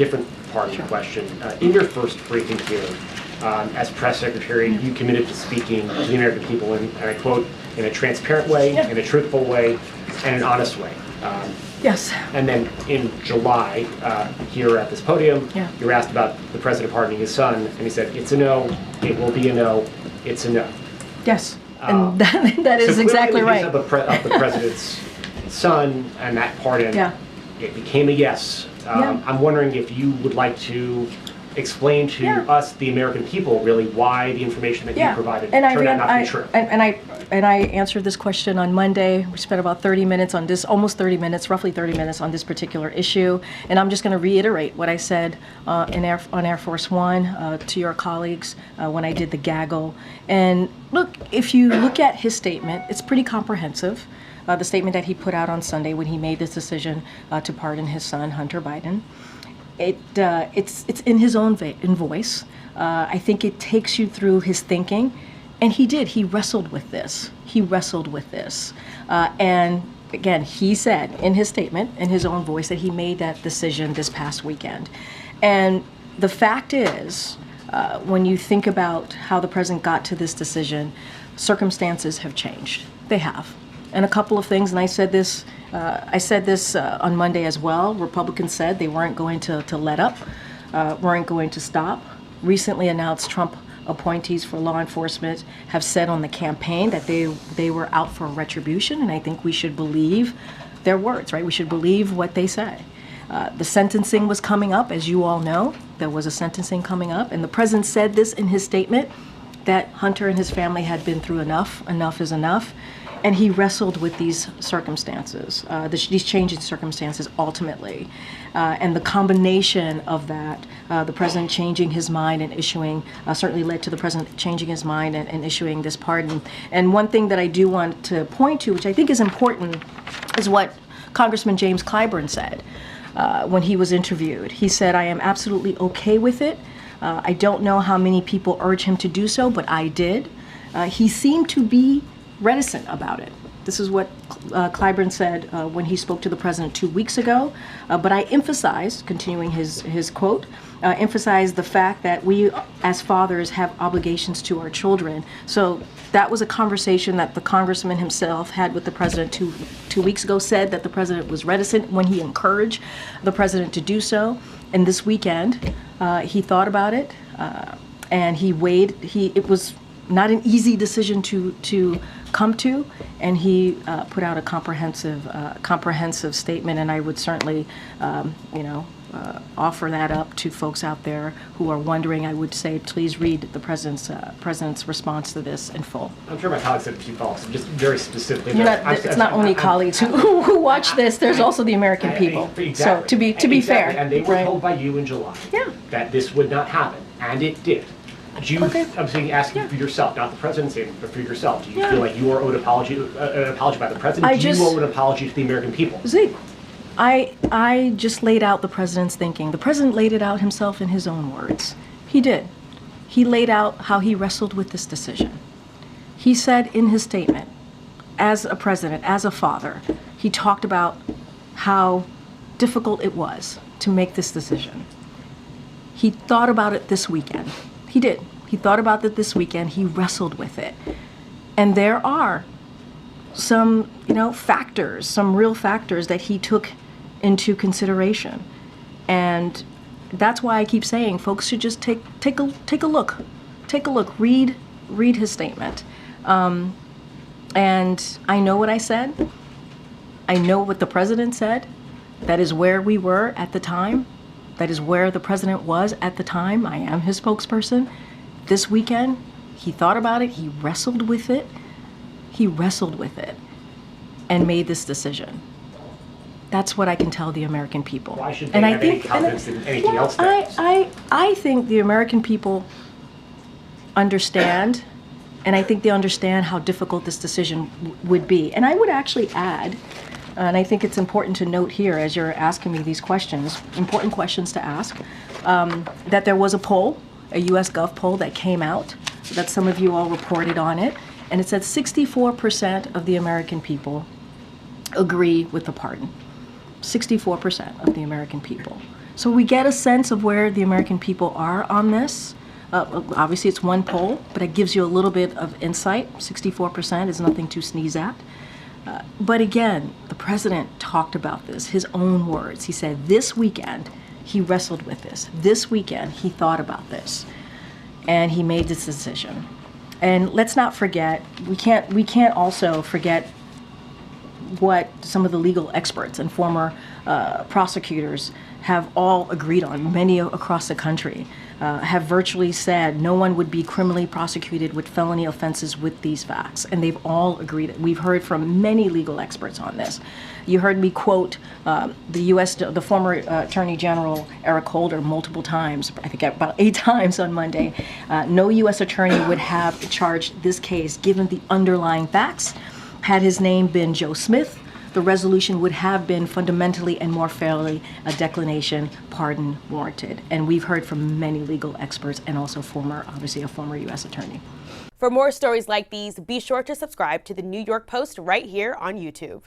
different pardon question. In your first briefing here, as press secretary, you committed to speaking to the American people, and I quote, in a transparent way, in a truthful way, and an honest way. Yes. And then in July, here at this podium, you were asked about the president pardoning his son, and he said, it's a no, it will be a no, it's a no. Yes, and that is exactly right. Of the president's son and that pardon, it became a yes. I'm wondering if you would like to explain to us, the American people, really why the information that you provided turned out not to be true. And I answered this question on Monday. We spent about 30 minutes on this, almost 30 minutes, roughly 30 minutes on this particular issue. And I'm just going to reiterate what I said on Air Force One to your colleagues when I did the gaggle. And look, if you look at his statement, it's pretty comprehensive. The statement that he put out on Sunday when he made this decision to pardon his son, Hunter Biden. It's in his own voice. I think it takes you through his thinking, and he did. He wrestled with this. And again, he said in his statement, in his own voice, that he made that decision this past weekend. And the fact is, when you think about how the president got to this decision, circumstances have changed. They have. And a couple of things, and I said this on Monday as well. Republicans said they weren't going to let up, weren't going to stop. Recently announced Trump appointees for law enforcement have said on the campaign that they were out for retribution, and I think we should believe their words, right? We should believe what they say. The sentencing was coming up, as you all know. There was a sentencing coming up, and the president said this in his statement, that Hunter and his family had been through enough. Enough is enough. And he wrestled with these circumstances, these changing circumstances ultimately. And the combination of that, the president changing his mind and issuing, certainly led to the president changing his mind and issuing this pardon. And one thing that I do want to point to, which I think is important, is what Congressman James Clyburn said when he was interviewed. He said, I am absolutely okay with it. I don't know how many people urge him to do so, but I did. He seemed to be reticent about it. This is what Clyburn said when he spoke to the president 2 weeks ago. But I emphasized, continuing his quote, emphasized the fact that we as fathers have obligations to our children. So that was a conversation that the congressman himself had with the president two weeks ago, said that the president was reticent when he encouraged the president to do so. And this weekend, he thought about it and he weighed, it was not an easy decision to come to, and he put out a comprehensive statement, and I would certainly, offer that up to folks out there who are wondering. I would say, please read the president's response to this in full. I'm sure my colleagues have a few follow-ups, just very specifically. It's not only colleagues who watch this. There's also the American people. Exactly. So to be fair, and they were told by you in July that this would not happen, and it did. I'm saying, asking for yourself, not the president's statement, but for yourself. Do you feel like you are owed an apology by the president? Do you owe an apology to the American people? Zeke, I just laid out the president's thinking. The president laid it out himself in his own words. He did. He laid out how he wrestled with this decision. He said in his statement, as a president, as a father, he talked about how difficult it was to make this decision. He thought about it this weekend. He did. He thought about it this weekend. He wrestled with it. And there are some, factors, some real factors that he took into consideration. And that's why I keep saying folks should just take a look. Take a look. Read his statement. And I know what I said. I know what the president said. That is where we were at the time. That is where the president was at the time. I am his spokesperson. This weekend, he thought about it. He wrestled with it. And made this decision. That's what I can tell the American people. Why should they have any confidence in anything else? I think the American people understand, and I think they understand how difficult this decision would be. And I would actually add, and I think it's important to note here as you're asking me these questions, important questions to ask, that there was a poll, a U.S. Gov poll that came out, that some of you all reported on it, and it said 64% of the American people agree with the pardon. 64% of the American people. So we get a sense of where the American people are on this. Obviously, it's one poll, but it gives you a little bit of insight. 64% is nothing to sneeze at. But again, the president talked about this, his own words. He said this weekend he wrestled with this. This weekend he thought about this, and he made this decision. And let's not forget, we can't also forget what some of the legal experts and former prosecutors have all agreed on. Many across the country have virtually said no one would be criminally prosecuted with felony offenses with these facts, and they've all agreed. We've heard from many legal experts on this. You heard me quote the former Attorney General Eric Holder multiple times, I think about 8 times on Monday. No U.S. attorney would have charged this case given the underlying facts. Had his name been Joe Smith, the resolution would have been fundamentally and more fairly a declination, pardon warranted. And we've heard from many legal experts and also obviously a former U.S. attorney. For more stories like these, be sure to subscribe to the New York Post right here on YouTube.